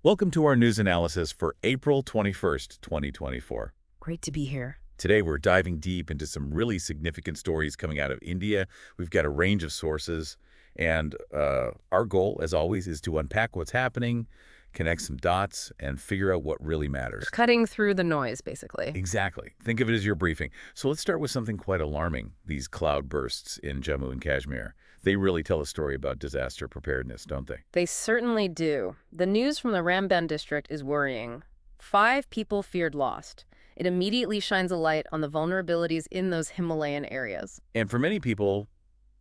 Welcome to our news analysis for April 21st, 2024. Great to be here. Today, we're diving deep into some really significant stories coming out of India. We've got a range of sources, and our goal, as always, is to unpack what's happening, connect some dots, and figure out what really matters. Cutting through the noise, basically. Exactly. Think of it as your briefing. So let's start with something quite alarming, these cloud bursts in Jammu and Kashmir. They really tell a story about disaster preparedness, don't they? They certainly do. The news from the Ramban district is worrying. 5 people feared lost. It immediately shines a light on the vulnerabilities in those Himalayan areas. And for many people,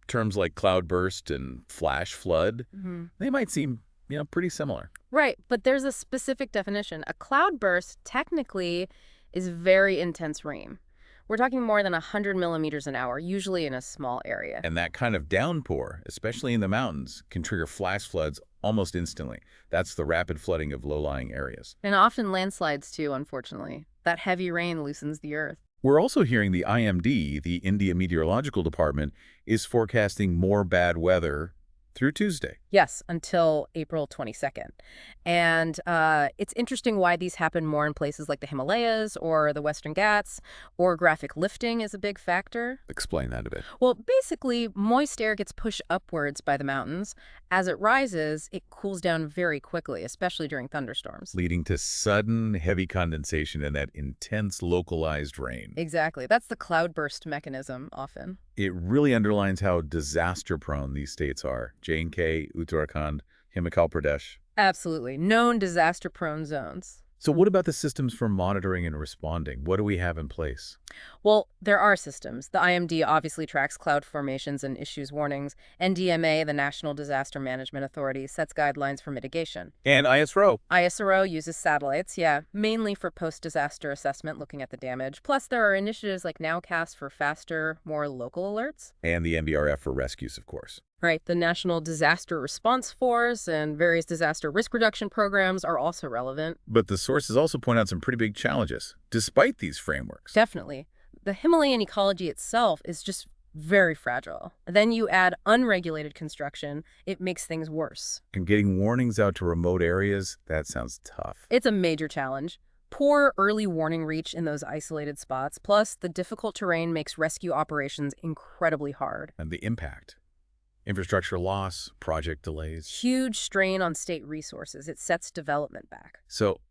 terms like cloudburst and flash flood, they might seem, pretty similar. Right, but there's a specific definition. A cloudburst technically is very intense rain. We're talking more than 100 millimeters an hour, usually in a small area. And that kind of downpour, especially in the mountains, can trigger flash floods almost instantly. That's the rapid flooding of low-lying areas. And often landslides too, unfortunately. That heavy rain loosens the earth. We're also hearing the IMD, the India Meteorological Department, is forecasting more bad weather through Tuesday. Yes, until April 22nd. And it's interesting why these happen more in places like the Himalayas or the Western Ghats, or graphic lifting is a big factor. Explain that a bit. Well, basically, moist air gets pushed upwards by the mountains. As it rises, it cools down very quickly, especially during thunderstorms. Leading to sudden heavy condensation and that intense localized rain. Exactly. That's the cloudburst mechanism, often. It really underlines how disaster-prone these states are. J&K, Uttarakhand, Himachal Pradesh. Absolutely. Known disaster-prone zones. So what about the systems for monitoring and responding? What do we have in place? Well, there are systems. The IMD obviously tracks cloud formations and issues warnings. NDMA, the National Disaster Management Authority, sets guidelines for mitigation. And ISRO. ISRO uses satellites, mainly for post-disaster assessment, looking at the damage. Plus, there are initiatives like Nowcast for faster, more local alerts. And the NDRF for rescues, of course. Right, the National Disaster Response Force and various disaster risk reduction programs are also relevant. But the sources also point out some pretty big challenges, despite these frameworks. Definitely. The Himalayan ecology itself is just very fragile. Then you add unregulated construction, it makes things worse. And getting warnings out to remote areas, that sounds tough. It's a major challenge. Poor early warning reach in those isolated spots, plus the difficult terrain makes rescue operations incredibly hard. And the impact. Infrastructure loss, project delays. Huge strain on state resources. It sets development back. So,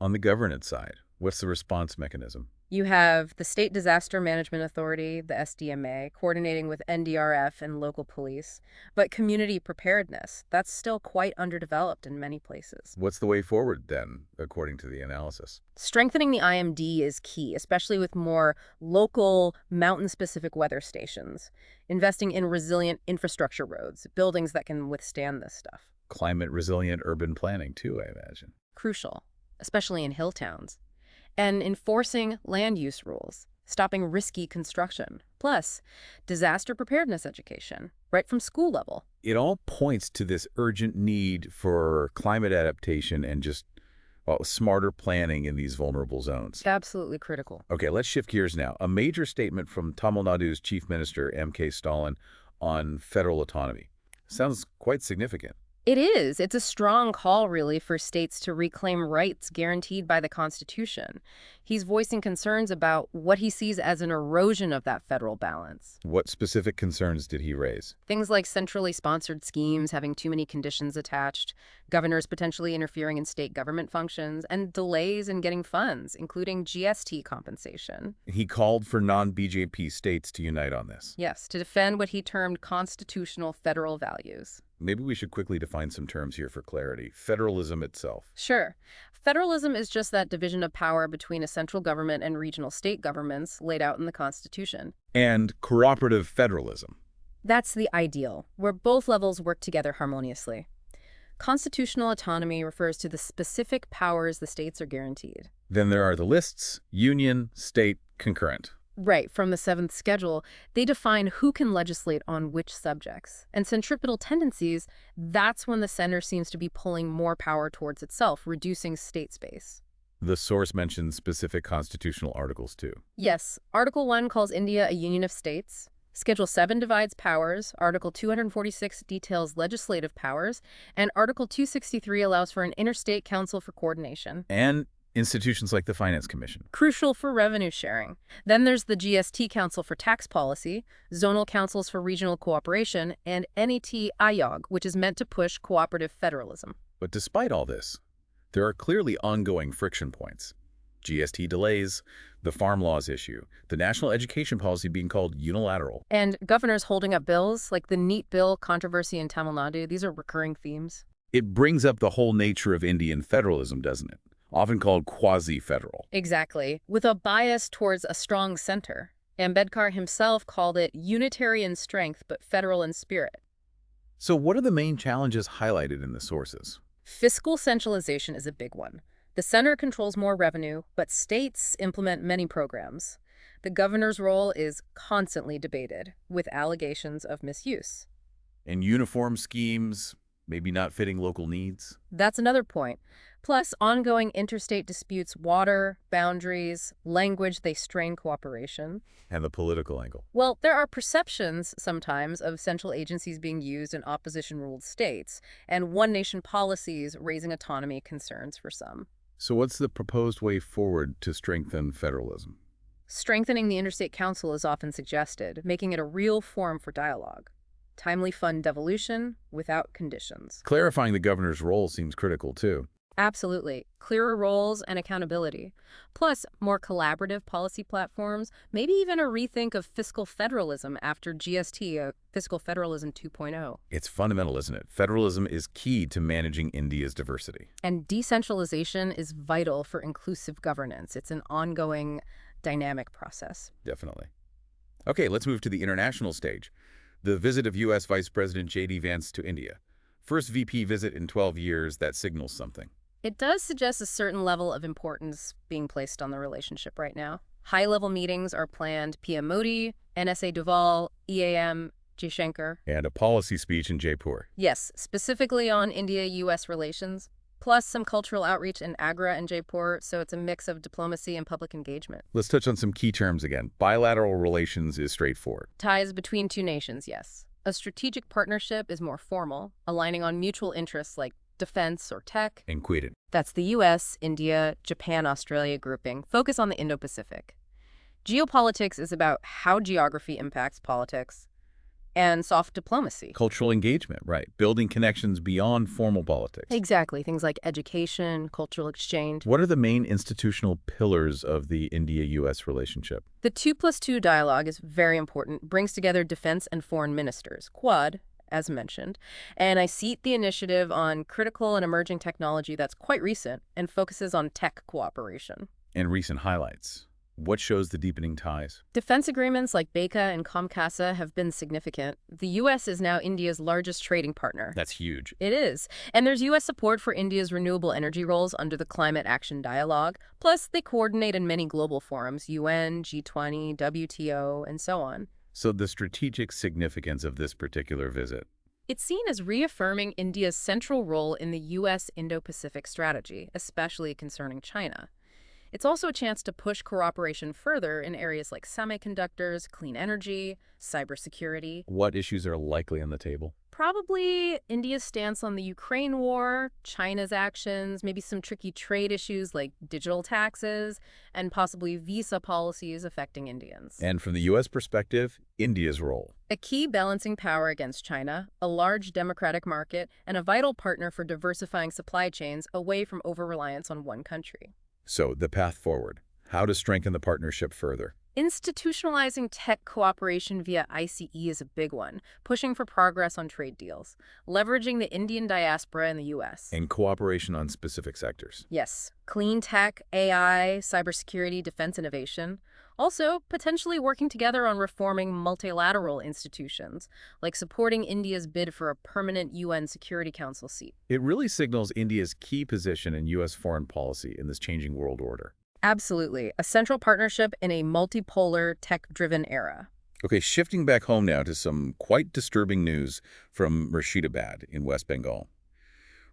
on the governance side, what's the response mechanism? You have the State Disaster Management Authority, the SDMA, coordinating with NDRF and local police. But community preparedness, that's still quite underdeveloped in many places. What's the way forward, then, according to the analysis? Strengthening the IMD is key, especially with more local, mountain-specific weather stations. Investing in resilient infrastructure roads, buildings that can withstand this stuff. Climate-resilient urban planning, too, I imagine. Crucial, especially in hill towns. And enforcing land use rules, stopping risky construction. Plus, disaster preparedness education, right from school level. It all points to this urgent need for climate adaptation and just, smarter planning in these vulnerable zones. Absolutely critical. Okay, let's shift gears now. A major statement from Tamil Nadu's Chief Minister, M.K. Stalin, on federal autonomy. Sounds quite significant. It is. It's a strong call, really, for states to reclaim rights guaranteed by the Constitution. He's voicing concerns about what he sees as an erosion of that federal balance. What specific concerns did he raise? Things like centrally sponsored schemes having too many conditions attached, governors potentially interfering in state government functions, and delays in getting funds, including GST compensation. He called for non-BJP states to unite on this. Yes, to defend what he termed constitutional federal values. Maybe we should quickly define some terms here for clarity. Federalism itself. Sure. Federalism is just that division of power between a central government and regional state governments laid out in the Constitution. And cooperative federalism. That's the ideal, where both levels work together harmoniously. Constitutional autonomy refers to the specific powers the states are guaranteed. Then there are the lists: union, state, concurrent. Right, from the 7th schedule, they define who can legislate on which subjects. And centripetal tendencies, that's when the center seems to be pulling more power towards itself, reducing state space. The source mentions specific constitutional articles, too. Yes, Article 1 calls India a union of states. Schedule 7 divides powers, Article 246 details legislative powers, and Article 263 allows for an interstate council for coordination. And institutions like the Finance Commission. Crucial for revenue sharing. Then there's the GST Council for Tax Policy, Zonal Councils for Regional Cooperation, and NET IOG, which is meant to push cooperative federalism. But despite all this, there are clearly ongoing friction points. GST delays, the farm laws issue, the national education policy being called unilateral. And governors holding up bills, like the NEET bill controversy in Tamil Nadu, these are recurring themes. It brings up the whole nature of Indian federalism, doesn't it? Often called quasi-federal. Exactly, with a bias towards a strong center. Ambedkar himself called it unitary in strength but federal in spirit. So what are the main challenges highlighted in the sources? Fiscal centralization is a big one. The center controls more revenue, but states implement many programs. The governor's role is constantly debated, with allegations of misuse. And uniform schemes, maybe not fitting local needs? That's another point. Plus, ongoing interstate disputes, water, boundaries, language, they strain cooperation. And the political angle. Well, there are perceptions sometimes of central agencies being used in opposition-ruled states, and one-nation policies raising autonomy concerns for some. So what's the proposed way forward to strengthen federalism? Strengthening the Interstate Council is often suggested, making it a real forum for dialogue. Timely fund devolution without conditions. Clarifying the governor's role seems critical, too. Absolutely. Clearer roles and accountability. Plus, more collaborative policy platforms, maybe even a rethink of fiscal federalism after GST, Fiscal Federalism 2.0. It's fundamental, isn't it? Federalism is key to managing India's diversity. And decentralization is vital for inclusive governance. It's an ongoing, dynamic process. Definitely. Okay, let's move to the international stage. The visit of U.S. Vice President J.D. Vance to India. First VP visit in 12 years, that signals something. It does suggest a certain level of importance being placed on the relationship right now. High-level meetings are planned. PM Modi, NSA Duval, EAM, Jaishankar. And a policy speech in Jaipur. Yes, specifically on India-U.S. relations, plus some cultural outreach in Agra and Jaipur, so it's a mix of diplomacy and public engagement. Let's touch on some key terms again. Bilateral relations is straightforward. Ties between two nations, yes. A strategic partnership is more formal, aligning on mutual interests like defense or tech. Included. That's the U.S., India, Japan, Australia grouping. Focus on the Indo-Pacific. Geopolitics is about how geography impacts politics, and soft diplomacy. Cultural engagement, right. Building connections beyond formal politics. Exactly. Things like education, cultural exchange. What are the main institutional pillars of the India-U.S. relationship? The 2+2 dialogue is very important, brings together defense and foreign ministers, Quad, as mentioned, and I seat the initiative on critical and emerging technology that's quite recent and focuses on tech cooperation. And recent highlights. What shows the deepening ties? Defense agreements like BECA and COMCASA have been significant. The U.S. is now India's largest trading partner. That's huge. It is. And there's U.S. support for India's renewable energy roles under the Climate Action Dialogue. Plus, they coordinate in many global forums, UN, G20, WTO, and so on. So the strategic significance of this particular visit? It's seen as reaffirming India's central role in the U.S. Indo-Pacific strategy, especially concerning China. It's also a chance to push cooperation further in areas like semiconductors, clean energy, cybersecurity. What issues are likely on the table? Probably India's stance on the Ukraine war, China's actions, maybe some tricky trade issues like digital taxes, and possibly visa policies affecting Indians. And from the U.S. perspective, India's role. A key balancing power against China, a large democratic market, and a vital partner for diversifying supply chains away from over-reliance on one country. So the path forward. How to strengthen the partnership further? Institutionalizing tech cooperation via ICE is a big one, pushing for progress on trade deals, leveraging the Indian diaspora in the U.S. And cooperation on specific sectors. Yes, clean tech, AI, cybersecurity, defense innovation. Also, potentially working together on reforming multilateral institutions, like supporting India's bid for a permanent UN Security Council seat. It really signals India's key position in U.S. foreign policy in this changing world order. Absolutely. A central partnership in a multipolar, tech-driven era. Okay, shifting back home now to some quite disturbing news from Murshidabad in West Bengal.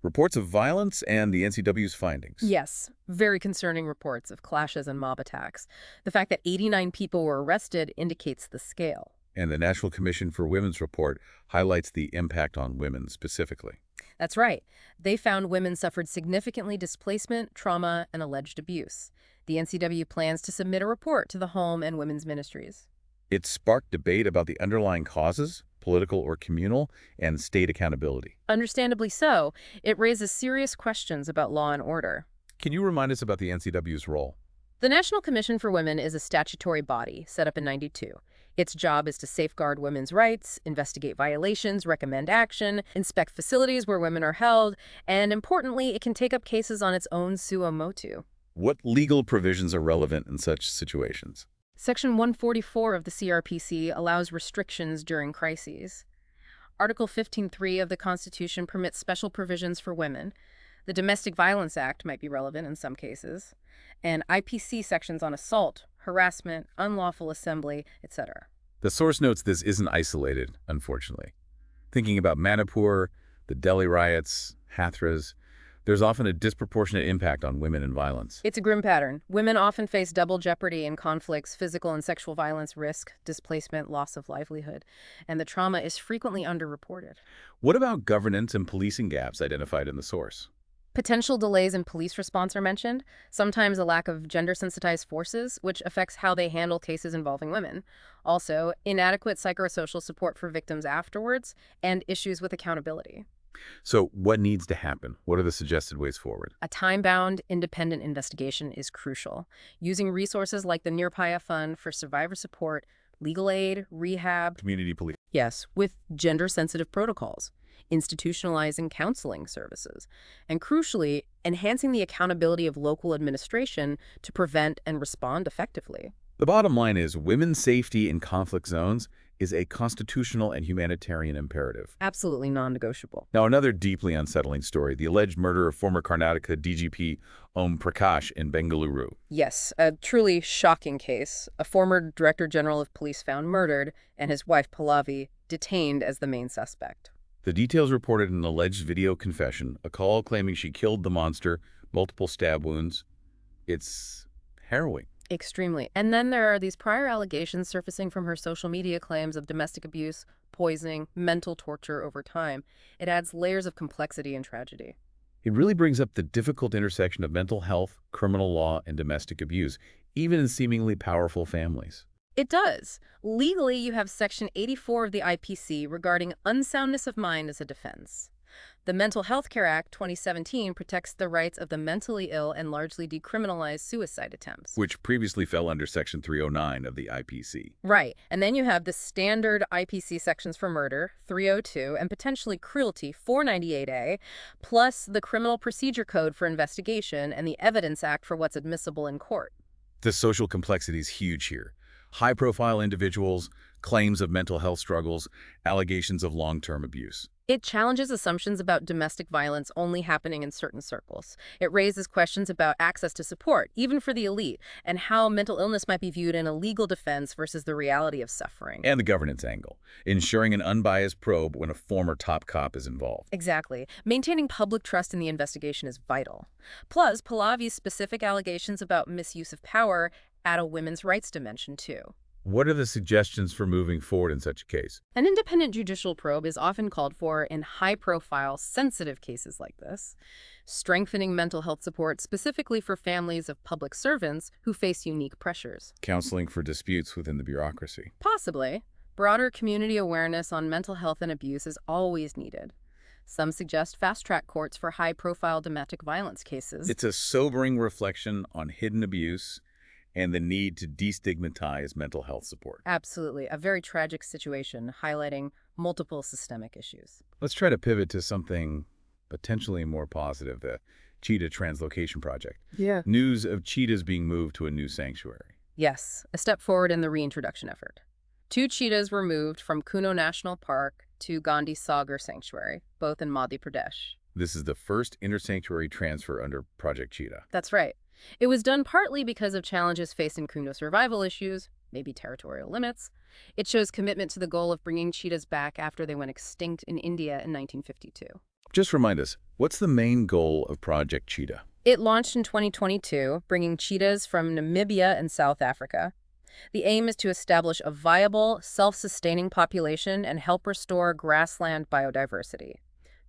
Reports of violence and the NCW's findings. Yes, very concerning reports of clashes and mob attacks. The fact that 89 people were arrested indicates the scale. And the National Commission for Women's report highlights the impact on women specifically. That's right. They found women suffered significantly displacement, trauma, and alleged abuse. The NCW plans to submit a report to the Home and Women's Ministries. It sparked debate about the underlying causes, political or communal, and state accountability. Understandably so, it raises serious questions about law and order. Can you remind us about the NCW's role? The National Commission for Women is a statutory body set up in '92. Its job is to safeguard women's rights, investigate violations, recommend action, inspect facilities where women are held, and importantly, it can take up cases on its own suo motu. What legal provisions are relevant in such situations? Section 144 of the CRPC allows restrictions during crises. Article 15.3 of the Constitution permits special provisions for women. The Domestic Violence Act might be relevant in some cases, and IPC sections on assault, harassment, unlawful assembly, etc. The source notes this isn't isolated, unfortunately. Thinking about Manipur, the Delhi riots, Hathras, there's often a disproportionate impact on women in violence. It's a grim pattern. Women often face double jeopardy in conflicts, physical and sexual violence, risk, displacement, loss of livelihood, and the trauma is frequently underreported. What about governance and policing gaps identified in the source? Potential delays in police response are mentioned, sometimes a lack of gender-sensitized forces, which affects how they handle cases involving women. Also, inadequate psychosocial support for victims afterwards, and issues with accountability. So what needs to happen? What are the suggested ways forward? A time-bound, independent investigation is crucial. Using resources like the Nirpaya Fund for survivor support, legal aid, rehab. Community police. Yes, with gender-sensitive protocols. Institutionalizing counseling services, and crucially, enhancing the accountability of local administration to prevent and respond effectively. The bottom line is women's safety in conflict zones is a constitutional and humanitarian imperative. Absolutely non-negotiable. Now, another deeply unsettling story, the alleged murder of former Karnataka DGP Om Prakash in Bengaluru. Yes, a truly shocking case. A former Director General of Police found murdered, and his wife Pallavi detained as the main suspect. The details reported an alleged video confession, a call claiming she killed the monster, multiple stab wounds. It's harrowing. Extremely. And then there are these prior allegations surfacing from her social media claims of domestic abuse, poisoning, mental torture over time. It adds layers of complexity and tragedy. It really brings up the difficult intersection of mental health, criminal law, and domestic abuse, even in seemingly powerful families. It does. Legally, you have Section 84 of the IPC regarding unsoundness of mind as a defense. The Mental Health Care Act 2017 protects the rights of the mentally ill and largely decriminalized suicide attempts. Which previously fell under Section 309 of the IPC. Right. And then you have the standard IPC sections for murder, 302, and potentially cruelty, 498A, plus the Criminal Procedure Code for investigation and the Evidence Act for what's admissible in court. The social complexity is huge here. High-profile individuals, claims of mental health struggles, allegations of long-term abuse. It challenges assumptions about domestic violence only happening in certain circles. It raises questions about access to support, even for the elite, and how mental illness might be viewed in a legal defense versus the reality of suffering. And the governance angle, ensuring an unbiased probe when a former top cop is involved. Exactly. Maintaining public trust in the investigation is vital. Plus, Pallavi's specific allegations about misuse of power add a women's rights dimension, too. What are the suggestions for moving forward in such a case? An independent judicial probe is often called for in high-profile, sensitive cases like this. Strengthening mental health support specifically for families of public servants who face unique pressures. Counseling for disputes within the bureaucracy. Possibly. Broader community awareness on mental health and abuse is always needed. Some suggest fast-track courts for high-profile domestic violence cases. It's a sobering reflection on hidden abuse and the need to destigmatize mental health support. Absolutely. A very tragic situation highlighting multiple systemic issues. Let's try to pivot to something potentially more positive, the Cheetah Translocation Project. Yeah. News of cheetahs being moved to a new sanctuary. Yes, a step forward in the reintroduction effort. 2 cheetahs were moved from Kuno National Park to Gandhi Sagar Sanctuary, both in Madhya Pradesh. This is the first inter-sanctuary transfer under Project Cheetah. That's right. It was done partly because of challenges facing Kuno survival issues, maybe territorial limits. It shows commitment to the goal of bringing cheetahs back after they went extinct in India in 1952. Just remind us, what's the main goal of Project Cheetah? It launched in 2022, bringing cheetahs from Namibia and South Africa. The aim is to establish a viable, self-sustaining population and help restore grassland biodiversity.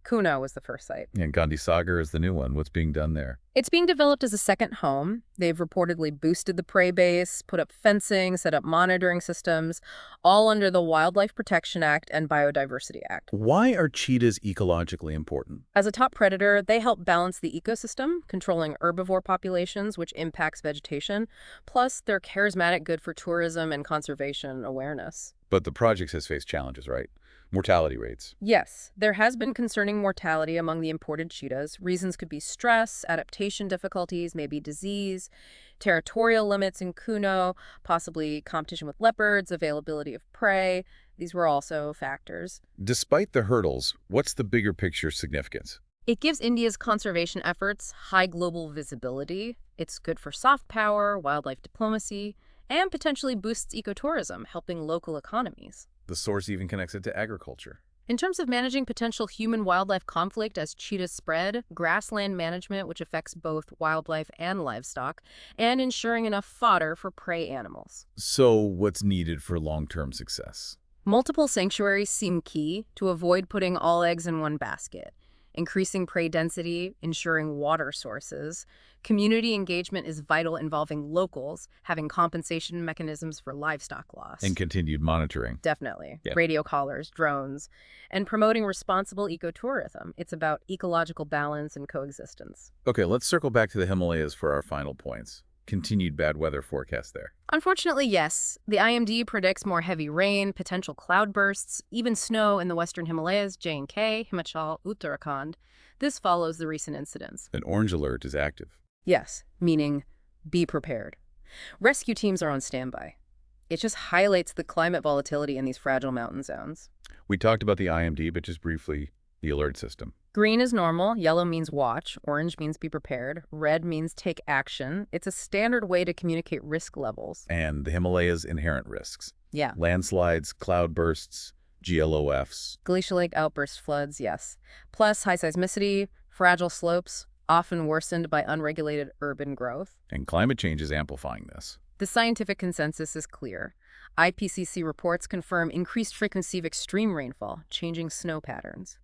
Kuno was the first site. And Gandhi Sagar is the new one. What's being done there? It's being developed as a second home. They've reportedly boosted the prey base, put up fencing, set up monitoring systems, all under the Wildlife Protection Act and Biodiversity Act. Why are cheetahs ecologically important? As a top predator, they help balance the ecosystem, controlling herbivore populations, which impacts vegetation. Plus, they're charismatic, good for tourism and conservation awareness. But the project has faced challenges, right? Mortality rates. Yes, there has been concerning mortality among the imported cheetahs. Reasons could be stress, adaptation difficulties, maybe disease, territorial limits in Kuno, possibly competition with leopards, availability of prey. These were also factors. Despite the hurdles, what's the bigger picture significance? It gives India's conservation efforts high global visibility. It's good for soft power, wildlife diplomacy, and potentially boosts ecotourism, helping local economies. The source even connects it to agriculture. In terms of managing potential human-wildlife conflict as cheetahs spread, grassland management, which affects both wildlife and livestock, and ensuring enough fodder for prey animals. So what's needed for long-term success? Multiple sanctuaries seem key to avoid putting all eggs in one basket. Increasing prey density, ensuring water sources. Community engagement is vital, involving locals, having compensation mechanisms for livestock loss. And continued monitoring. Definitely. Yeah. Radio collars, drones, and promoting responsible ecotourism. It's about ecological balance and coexistence. Okay, let's circle back to the Himalayas for our final points. Continued bad weather forecast there. Unfortunately, yes. The IMD predicts more heavy rain, potential cloudbursts, even snow in the western Himalayas, J&K, Himachal, Uttarakhand. This follows the recent incidents. An orange alert is active. Yes, meaning be prepared. Rescue teams are on standby. It just highlights the climate volatility in these fragile mountain zones. We talked about the IMD, but just briefly, the alert system. Green is normal, yellow means watch, orange means be prepared, red means take action. It's a standard way to communicate risk levels. And the Himalayas' inherent risks. Yeah. Landslides, cloudbursts, GLOFs. Glacial lake outburst floods, yes. Plus high seismicity, fragile slopes, often worsened by unregulated urban growth. And climate change is amplifying this. The scientific consensus is clear. IPCC reports confirm increased frequency of extreme rainfall, changing snow patterns.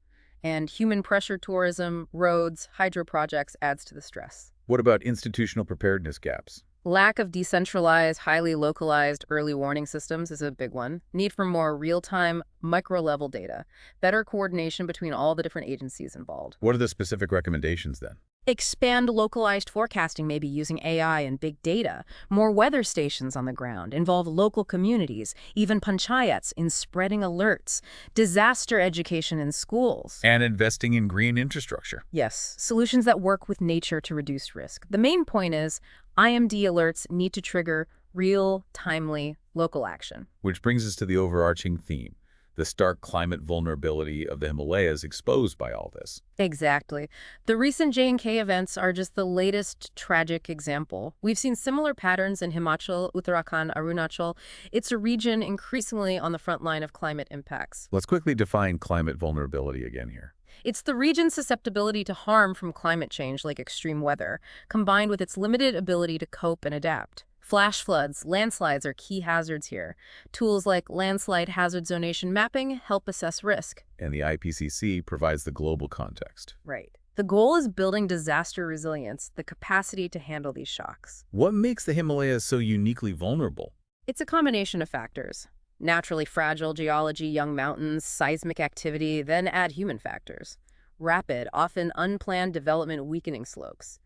And human pressure tourism, roads, hydro projects adds to the stress. What about institutional preparedness gaps? Lack of decentralized, highly localized early warning systems is a big one. Need for more real-time, micro-level data. Better coordination between all the different agencies involved. What are the specific recommendations then? Expand localized forecasting, maybe using AI and big data. More weather stations on the ground. Involve local communities, even panchayats, in spreading alerts. Disaster education in schools. And investing in green infrastructure. Yes, solutions that work with nature to reduce risk. The main point is IMD alerts need to trigger real, timely, local action. Which brings us to the overarching theme. The stark climate vulnerability of the Himalayas exposed by all this. Exactly. The recent J&K events are just the latest tragic example. We've seen similar patterns in Himachal, Uttarakhand, Arunachal. It's a region increasingly on the front line of climate impacts. Let's quickly define climate vulnerability again here. It's the region's susceptibility to harm from climate change, like extreme weather, combined with its limited ability to cope and adapt. Flash floods, landslides are key hazards here. Tools like landslide hazard zonation mapping help assess risk. And the IPCC provides the global context. Right. The goal is building disaster resilience, the capacity to handle these shocks. What makes the Himalayas so uniquely vulnerable? It's a combination of factors. Naturally fragile geology, young mountains, seismic activity, then add human factors. Rapid, often unplanned development weakening slopes.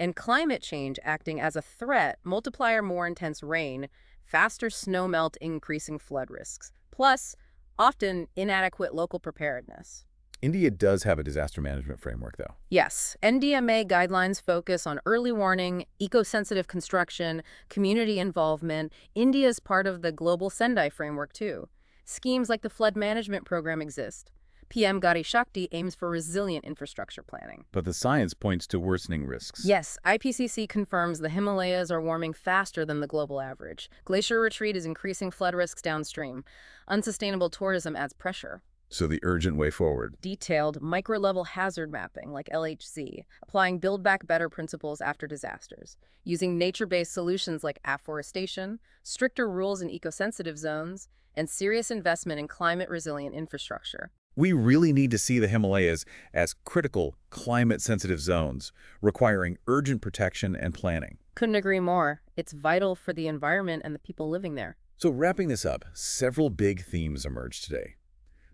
And climate change acting as a threat, multiplier more intense rain, faster snowmelt increasing flood risks, plus often inadequate local preparedness. India does have a disaster management framework, though. Yes, NDMA guidelines focus on early warning, eco-sensitive construction, community involvement. India is part of the global Sendai framework, too. Schemes like the Flood Management Program exist. PM Gati Shakti aims for resilient infrastructure planning. But the science points to worsening risks. Yes, IPCC confirms the Himalayas are warming faster than the global average. Glacier retreat is increasing flood risks downstream. Unsustainable tourism adds pressure. So the urgent way forward. Detailed micro-level hazard mapping, like LHC, applying Build Back Better principles after disasters, using nature-based solutions like afforestation, stricter rules in eco-sensitive zones, and serious investment in climate-resilient infrastructure. We really need to see the Himalayas as critical, climate-sensitive zones, requiring urgent protection and planning. Couldn't agree more. It's vital for the environment and the people living there. So wrapping this up, several big themes emerged today.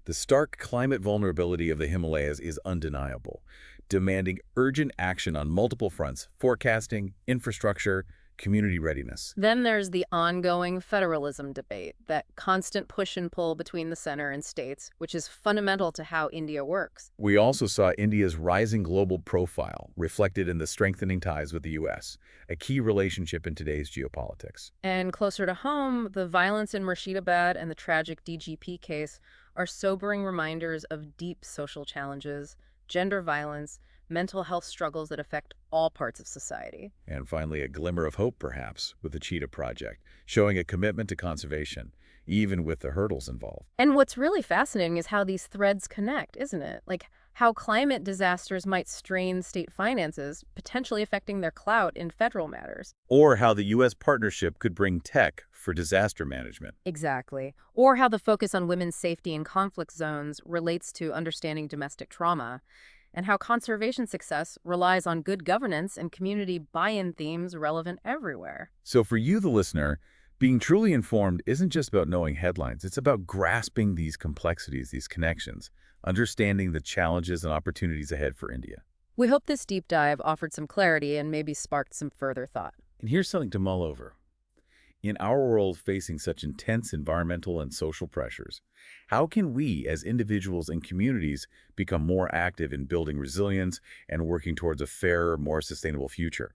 The stark climate vulnerability of the Himalayas is undeniable, demanding urgent action on multiple fronts: forecasting, infrastructure, community readiness. Then there's the ongoing federalism debate, that constant push and pull between the center and states, which is fundamental to how India works. We also saw India's rising global profile reflected in the strengthening ties with the U.S., a key relationship in today's geopolitics. And closer to home, the violence in Murshidabad and the tragic DGP case are sobering reminders of deep social challenges, gender violence, mental health struggles that affect all parts of society. And finally, a glimmer of hope, perhaps, with the Cheetah Project, showing a commitment to conservation, even with the hurdles involved. And what's really fascinating is how these threads connect, isn't it? Like how climate disasters might strain state finances, potentially affecting their clout in federal matters. Or how the U.S. partnership could bring tech for disaster management. Exactly. Or how the focus on women's safety in conflict zones relates to understanding domestic trauma, and how conservation success relies on good governance and community buy-in themes relevant everywhere. So for you, the listener, being truly informed isn't just about knowing headlines. It's about grasping these complexities, these connections, understanding the challenges and opportunities ahead for India. We hope this deep dive offered some clarity and maybe sparked some further thought. And here's something to mull over. In our world facing such intense environmental and social pressures, how can we as individuals and communities become more active in building resilience and working towards a fairer, more sustainable future?